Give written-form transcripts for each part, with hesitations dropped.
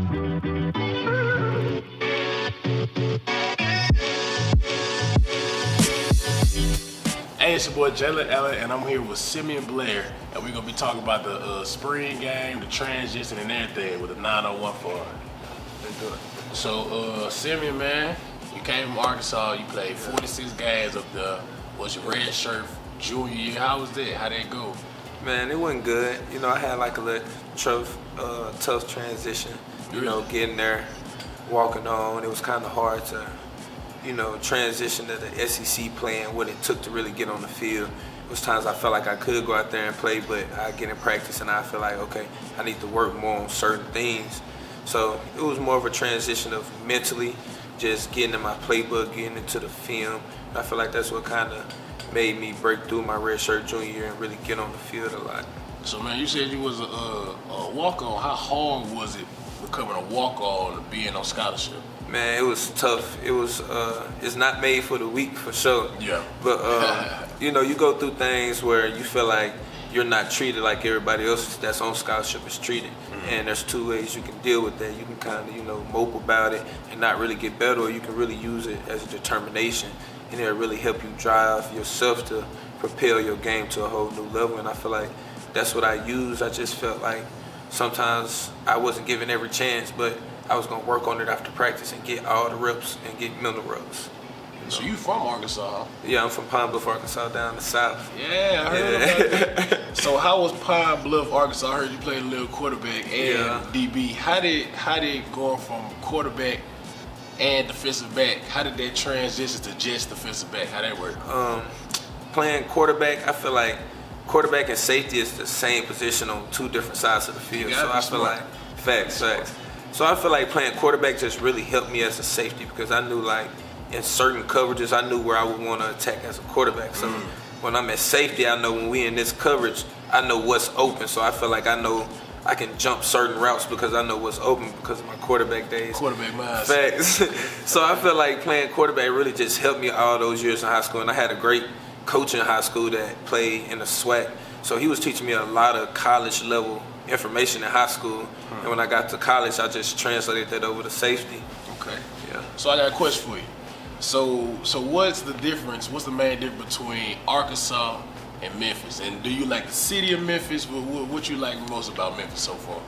Hey, it's your boy Jaylon, and I'm here with Simeon Blair, and we're gonna be talking about the spring game, the transition, and everything with a 901 for it. Let's do it. So, Simeon, man, you came from Arkansas. You played 46 games up there. Was your red shirt junior year? How was that? How'd that go? Man, it wasn't good. You know, I had like a little tough transition. You know, getting there, walking on. It was kind of hard to, you know, transition to the SEC playing what it took to really get on the field. It was times I felt like I could go out there and play, but I get in practice and I feel like, okay, I need to work more on certain things. So it was more of a transition of mentally just getting in my playbook, getting into the film. I feel like that's what kind of made me break through my redshirt junior year and really get on the field a lot. So, man, you said you was a walk-on. How hard was it becoming a walk-on and being on scholarship? Man, it was tough. It was, it's not made for the weak for sure. Yeah. But, you know, you go through things where you feel like you're not treated like everybody else that's on scholarship is treated. Mm-hmm. And there's two ways you can deal with that. You can kind of, you know, mope about it and not really get better, or you can really use it as a determination. And it'll really help you drive yourself to propel your game to a whole new level. And I feel like that's what I use. I just felt like sometimes I wasn't given every chance, but I was going to work on it after practice and get all the reps and get mental reps. You know? So you from Arkansas? Yeah, I'm from Pine Bluff, Arkansas, down the south. Yeah, I heard about that. So how was Pine Bluff, Arkansas? I heard you played a little quarterback and DB. How did going from quarterback and defensive back, how did that transition to just defensive back? How that work? Playing quarterback, I feel like quarterback and safety is the same position on two different sides of the field. So I feel like facts. So I feel like playing quarterback just really helped me as a safety, because I knew like in certain coverages I knew where I would want to attack as a quarterback. So when I'm at safety, I know when we in this coverage, I know what's open. So I feel like I know I can jump certain routes because I know what's open because of my quarterback days. Quarterback mindset. Facts. So I feel like playing quarterback really just helped me all those years in high school. And I had a great coach in high school that played in the SWAC. So he was teaching me a lot of college level information in high school. And when I got to college, I just translated that over to safety. Okay. Yeah. So I got a question for you. So what's the difference? What's the main difference between Arkansas and Memphis? And do you like the city of Memphis? What you like most about Memphis so far?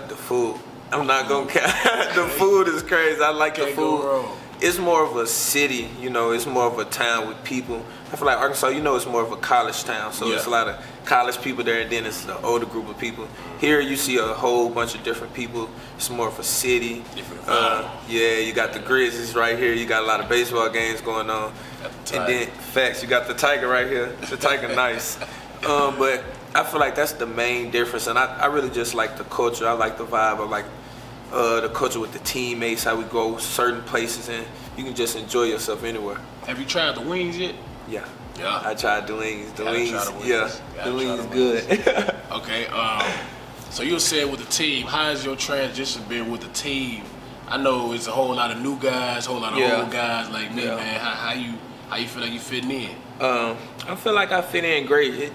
The food. I'm not gonna count. The food is crazy. I like the food. Go wrong. It's more of a city, you know, it's more of a town with people. I feel like Arkansas, you know, it's more of a college town. So it's a lot of college people there, and then it's the older group of people. Here you see a whole bunch of different people. It's more of a city. Yeah, you got the Grizzlies right here. You got a lot of baseball games going on. And then, facts, you got the Tiger right here. The Tiger nice. But I feel like that's the main difference. And I really just like the culture. I like the vibe. I like the culture with the teammates, how we go certain places, and you can just enjoy yourself anywhere. Have you tried the wings yet? Yeah. Yeah. I tried the wings. The wings, yeah. The wings good. Okay. So you said with the team, how has your transition been with the team? I know it's a whole lot of new guys, a whole lot of old guys like me, man. How you feel like you fitting in? I feel like I fit in great.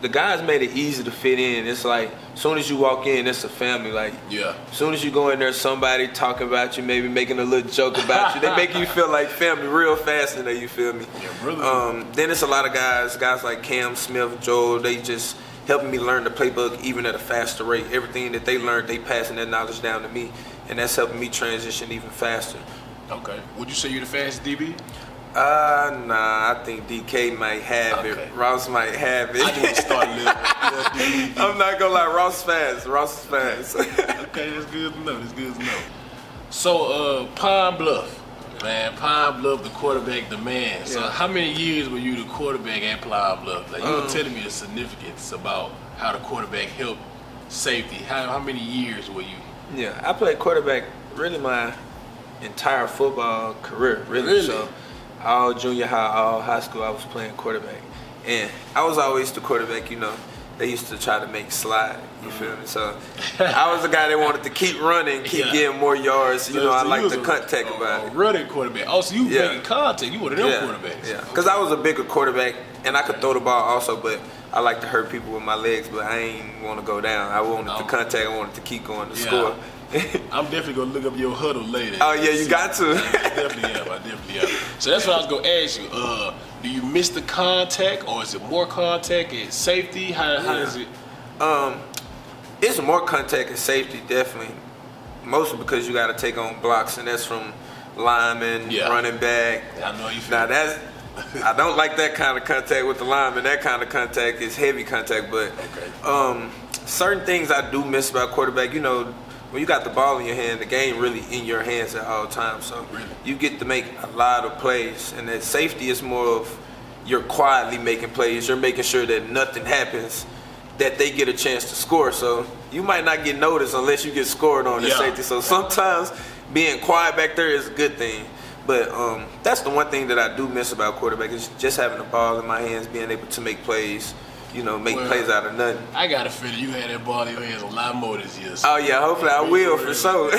The guys made it easy to fit in. It's like, as soon as you walk in, it's a family. Like, as soon as you go in there, somebody talking about you, maybe making a little joke about you. They make you feel like family real fast in there, you feel me? Yeah, really. Then it's a lot of guys like Cam, Smith, Joel, they just helping me learn the playbook even at a faster rate. Everything that they learned, they passing that knowledge down to me, and that's helping me transition even faster. Okay. Would you say you're the fastest DB? Nah, I think DK might have it. Ross might have it. I just want to start a little DB. I'm not gonna lie, Ross is fast. Okay, that's good to know. So, Pine Bluff, man. Pine Bluff, the quarterback, the man. So, how many years were you the quarterback at Pine Bluff? Like, you were telling me the significance about how the quarterback helped safety. How many years were you? Yeah, I played quarterback really my entire football career, really. So, all junior high, all high school, I was playing quarterback. And I was always the quarterback, you know. They used to try to make slide, you feel me? So I was the guy that wanted to keep running, keep getting more yards. You know, I like the contact about it. Running quarterback. Oh, so you making contact. You one of them quarterbacks. Yeah, because I was a bigger quarterback, and I could throw the ball also, but I like to hurt people with my legs, but I ain't want to go down. I wanted the contact. I wanted to keep going to score. I'm definitely gonna look up your huddle later. Oh yeah, you got to. I definitely am. So that's what I was gonna ask you. Do you miss the contact, or is it more contact and safety? How is it? It's more contact and safety, definitely. Mostly because you got to take on blocks, and that's from linemen, running back. I know you feel. Now I don't like that kind of contact with the lineman. That kind of contact is heavy contact, but certain things I do miss about quarterback. You know, when you got the ball in your hand, the game really in your hands at all times. So you get to make a lot of plays, and that safety is more of you're quietly making plays. You're making sure that nothing happens, that they get a chance to score. So you might not get noticed unless you get scored on as safety. So sometimes being quiet back there is a good thing. But that's the one thing that I do miss about quarterback is just having the ball in my hands, being able to make plays, you know, make plays out of nothing. I got a feeling you had that ball in your hands a lot more this year. So oh, yeah, hopefully I will for sure.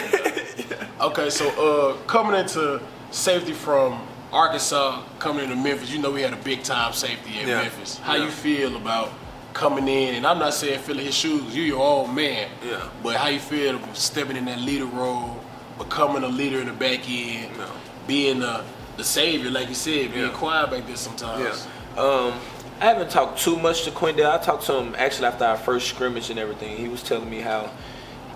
Okay, so coming into safety from Arkansas, coming into Memphis, you know we had a big-time safety in Memphis. How you feel about coming in, and I'm not saying filling his shoes, you're your own man, but how you feel stepping in that leader role, becoming a leader in the back end, being the savior, like you said, being quiet back there sometimes. I haven't talked too much to Quindale. I talked to him actually after our first scrimmage and everything. He was telling me how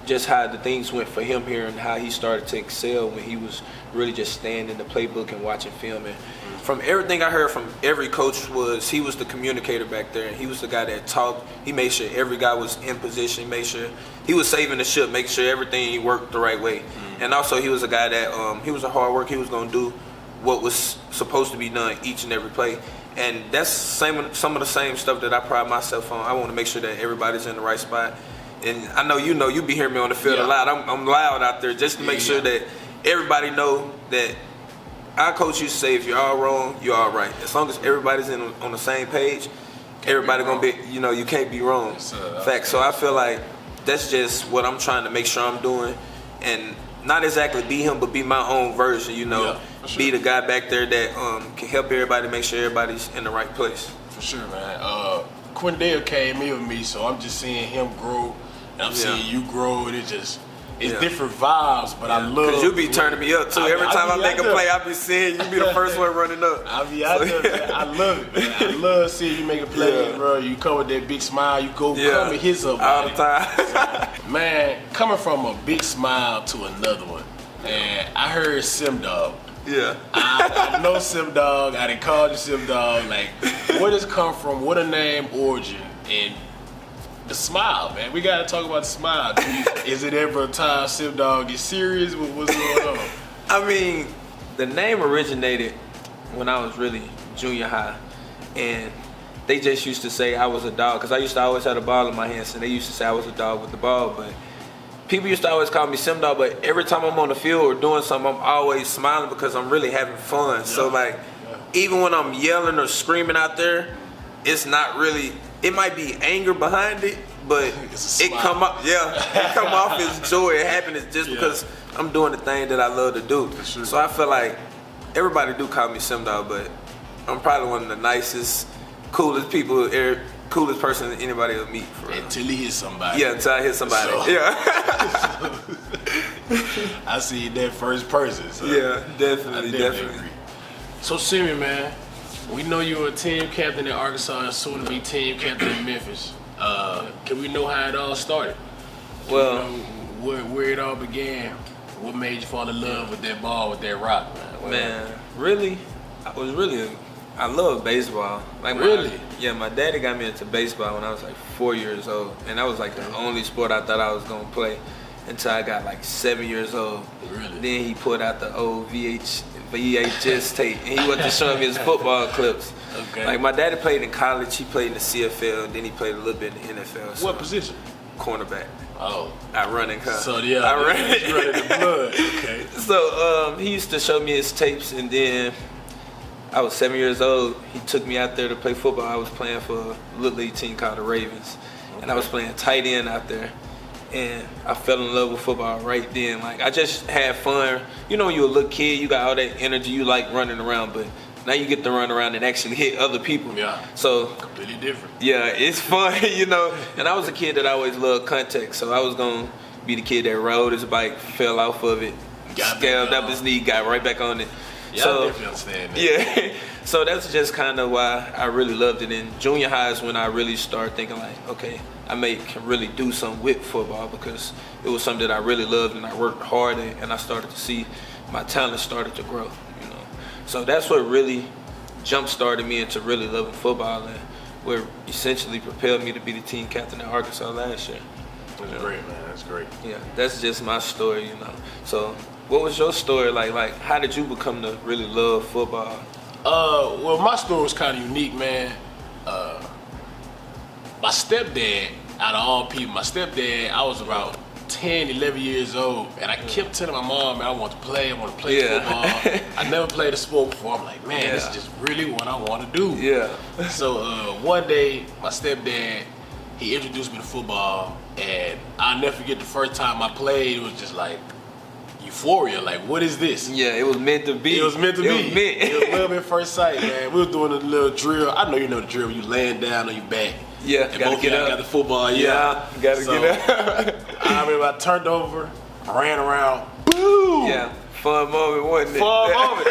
the things went for him here and how he started to excel when he was really just staying in the playbook and watching film. And from everything I heard from every coach was he was the communicator back there, and he was the guy that talked. He made sure every guy was in position, made sure he was saving the ship, make sure everything worked the right way. And also he was a guy that he was a hard worker. He was going to do what was supposed to be done each and every play. And that's some of the same stuff that I pride myself on. I want to make sure that everybody's in the right spot. And I know you be hearing me on the field a lot. I'm loud out there just to make sure that everybody know that our coach used to say, if you're all wrong, you're all right. As long as everybody's on the same page, everybody gonna be, you can't be wrong. Fact. So I feel like that's just what I'm trying to make sure I'm doing, and not exactly be him, but be my own version. Be the guy back there that can help everybody, make sure everybody's in the right place. For sure, man. Quindale came in with me, so I'm just seeing him grow, and I'm seeing you grow, and it's different vibes, but I love. Cause you be turning me up too. Every time I make a play, I be seeing you be the first one running up. I love it, man. I love seeing you make a play, bro. You come with that big smile, you go come and hit up all the time. Man, coming from a big smile to another one, and I heard Sim Dog. Yeah. I know Sim Dog. I done called you Sim Dog. Like, where does it come from? What a name, origin, and the smile, man. We gotta talk about the smile. Is it ever a time Sim Dog get serious? What's going on? I mean, the name originated when I was really junior high, and they just used to say I was a dog because I used to always have the ball in my hands, and they used to say I was a dog with the ball, but people used to always call me Sim Dog, but every time I'm on the field or doing something, I'm always smiling because I'm really having fun. So even when I'm yelling or screaming out there, it's not really, it might be anger behind it, but it come off as joy and happiness just because I'm doing the thing that I love to do. So I feel like everybody do call me Sim Dog, but I'm probably one of the nicest, coolest people, coolest person anybody will meet. Until he hits somebody. Yeah, until I hit somebody. I see that first person. So yeah, definitely. Agree. So Simeon, man, we know you're a team captain in Arkansas and soon to be team captain in Memphis. Can we know how it all started? Well, where it all began? What made you fall in love with that ball, with that rock, man? Man, really, I love baseball. Like my daddy got me into baseball when I was like 4 years old, and that was like the only sport I thought I was gonna play until I got like 7 years old. Really? Then he pulled out the old VHS tape, and he went to show me his football clips. Okay. Like my daddy played in college, he played in the CFL, then he played a little bit in the NFL. What position? Cornerback. Oh. I run in college. So I run in the blood. Okay. So he used to show me his tapes, and then I was 7 years old. He took me out there to play football. I was playing for a little league team called the Ravens, and I was playing tight end out there. And I fell in love with football right then. Like, I just had fun. You know, when you're a little kid, you got all that energy, you like running around, but now you get to run around and actually hit other people. Yeah. So completely different. Yeah, it's fun, And I was a kid that always loved contact, so I was gonna be the kid that rode his bike, fell off of it, scaled up his knee, got right back on it. Yeah, so, I definitely understand that. Yeah, so that's just kind of why I really loved it. In junior high is when I really started thinking like, okay, I can really do something with football, because it was something that I really loved and I worked hard at, and I started to see my talent started to grow, you know. So that's what really jump-started me into really loving football, and what essentially propelled me to be the team captain at Arkansas last year. That's great, man. That's great. Yeah, that's just my story, you know. So what was your story like? Like, how did you become to really love football? Well, my story was kind of unique, man. My stepdad, out of all people, I was about 10, 11 years old, and I kept telling my mom, man, I want to play football. I never played a sport before. I'm like, man, this is just really what I want to do. Yeah. So one day, my stepdad, he introduced me to football, and I'll never forget the first time I played. It was just like euphoria. Like, what is this? Yeah, it was meant to be. It was meant to be. It was love at first sight, man. We were doing a little drill. I know you know the drill. You laying down on your back. Yeah, and gotta both get up. Got the football. Yeah, gotta get up. I remember I turned over, ran around, boom. Yeah, fun moment, wasn't it? Fun moment.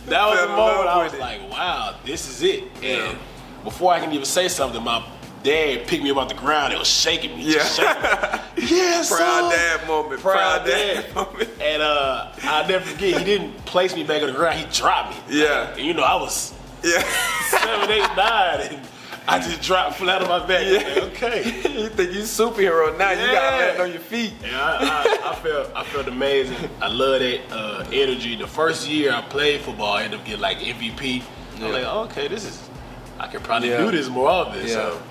That was the moment I was like, wow, this is it. And before I can even say something, my dad picked me up off the ground. It was shaking me. Yeah. Yes, Proud dad moment. Proud dad moment. And I'll never forget, he didn't place me back on the ground. He dropped me. Yeah. And, you know, I was 7, 8, 9, and I just dropped flat on my back. Yeah. Like, okay. You think you superhero now? You gotta land on your feet. Yeah, I felt amazing. I love that energy. The first year I played football, I ended up getting like MVP. I'm like, okay, I could probably do this more often. Yeah. So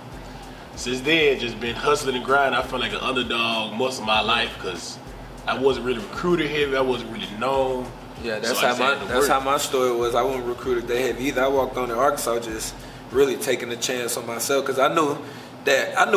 since then, just been hustling and grinding. I felt like an underdog most of my life because I wasn't really recruited heavy. I wasn't really known. Yeah, that's how my story was. I wasn't recruited that heavy either. I walked on to Arkansas just really taking a chance on myself, because I knew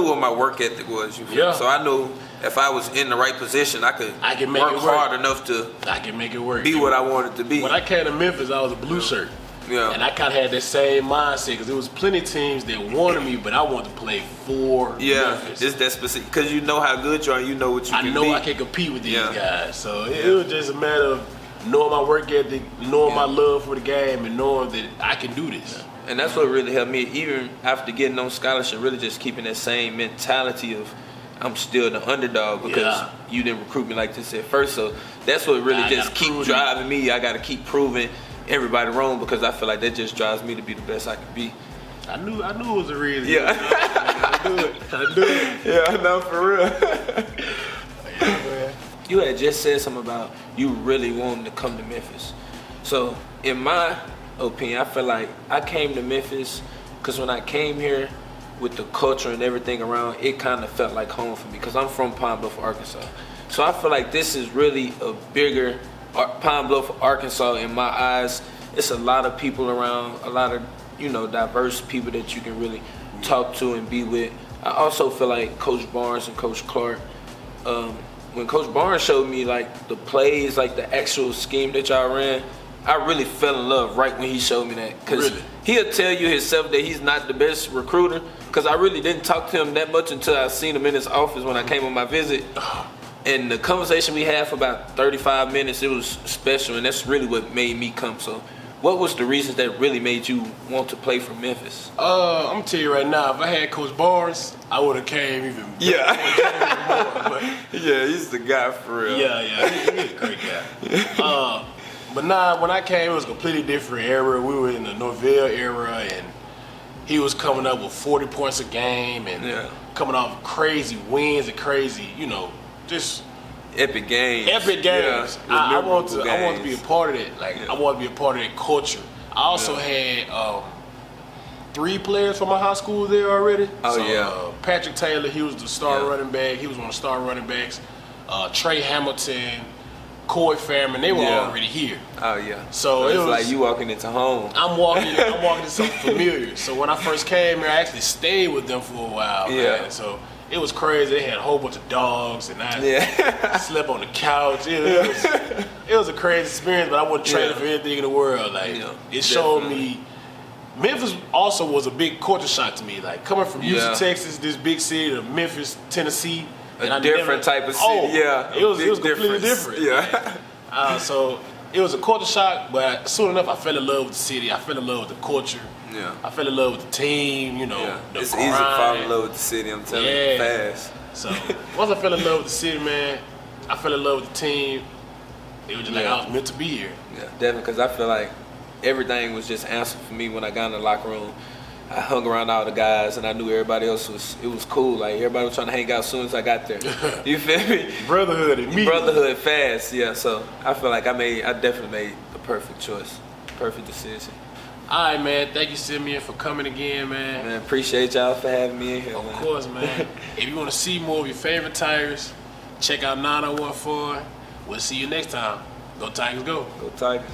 what my work ethic was. You feel? So I knew if I was in the right position, I could make work it hard enough to make it work. Be what I wanted to be. When I came to Memphis, I was a blue shirt. Yeah. And I kind of had that same mindset, because there was plenty of teams that wanted me, but I wanted to play for Memphis. It's that specific, because you know how good you are, you know what you can be. I know I can compete with these guys. So it was just a matter of knowing my work ethic, knowing my love for the game, and knowing that I can do this. And that's what really helped me, even after getting on scholarship, really just keeping that same mentality of I'm still the underdog, because you didn't recruit me like this at first. So that's what really just keep driving me. I got to keep proving everybody wrong, because I feel like that just drives me to be the best I can be. I knew it was a reason. Yeah. I knew it. Yeah, I know, for real. You had just said something about you really wanting to come to Memphis. So in my opinion, I feel like I came to Memphis because when I came here with the culture and everything around, it kind of felt like home for me, because I'm from Pine Bluff, Arkansas. So I feel like this is really a bigger Pine Bluff, Arkansas in my eyes. It's a lot of people around, a lot of, you know, diverse people that you can really talk to and be with. I also feel like Coach Barnes and Coach Clark, when Coach Barnes showed me like the plays, like the actual scheme that y'all ran, I really fell in love right when he showed me that. Because he'll tell you himself that he's not the best recruiter, because I really didn't talk to him that much until I seen him in his office when I came on my visit. And the conversation we had for about 35 minutes, it was special, and that's really what made me come. So what was the reasons that really made you want to play for Memphis? I'm going to tell you right now, if I had Coach Barnes, I would have came even better. Yeah. Yeah, he's the guy for real. Yeah, he's a great guy. But nah, when I came, it was a completely different era. We were in the Norvell era, and he was coming up with 40 points a game and coming off crazy wins and crazy, you know, just epic games. Yeah, I want to be a part of it. Like, I want to be a part of that culture. I also had 3 players from my high school there already. Patrick Taylor, he was the star running back. He was one of the star running backs. Trey Hamilton, Coy Fairman, they were already here. Oh yeah. So it was like you walking into home. I'm walking into something familiar. So when I first came here, I actually stayed with them for a while. Man. So it was crazy. They had a whole bunch of dogs, and I slept on the couch. It was a crazy experience, but I wouldn't trade it for anything in the world. Like it showed me. Memphis also was a big culture shock to me. Like coming from Houston, Texas, this big city, to Memphis, Tennessee. A different type of city, yeah. It was completely different. Yeah. So it was a culture shock, but soon enough I fell in love with the city. I fell in love with the culture. Yeah. I fell in love with the team, you know. Yeah. The It's grind. easy to fall in love with the city, I'm telling you, fast. So once I fell in love with the city, man, I fell in love with the team. It was just like I was meant to be here. Yeah, definitely, because I feel like everything was just answered for me when I got in the locker room. I hung around all the guys, and I knew everybody else it was cool. Like, everybody was trying to hang out as soon as I got there. You feel me? Brotherhood immediately. Brotherhood fast, yeah. So I feel like I definitely made the perfect choice, perfect decision. All right, man. Thank you, Simeon, for coming again, man. Man, appreciate y'all for having me in here, Of man. course, man. If you want to see more of your favorite Tigers, check out 9014. We'll see you next time. Go Tigers, go. Go Tigers.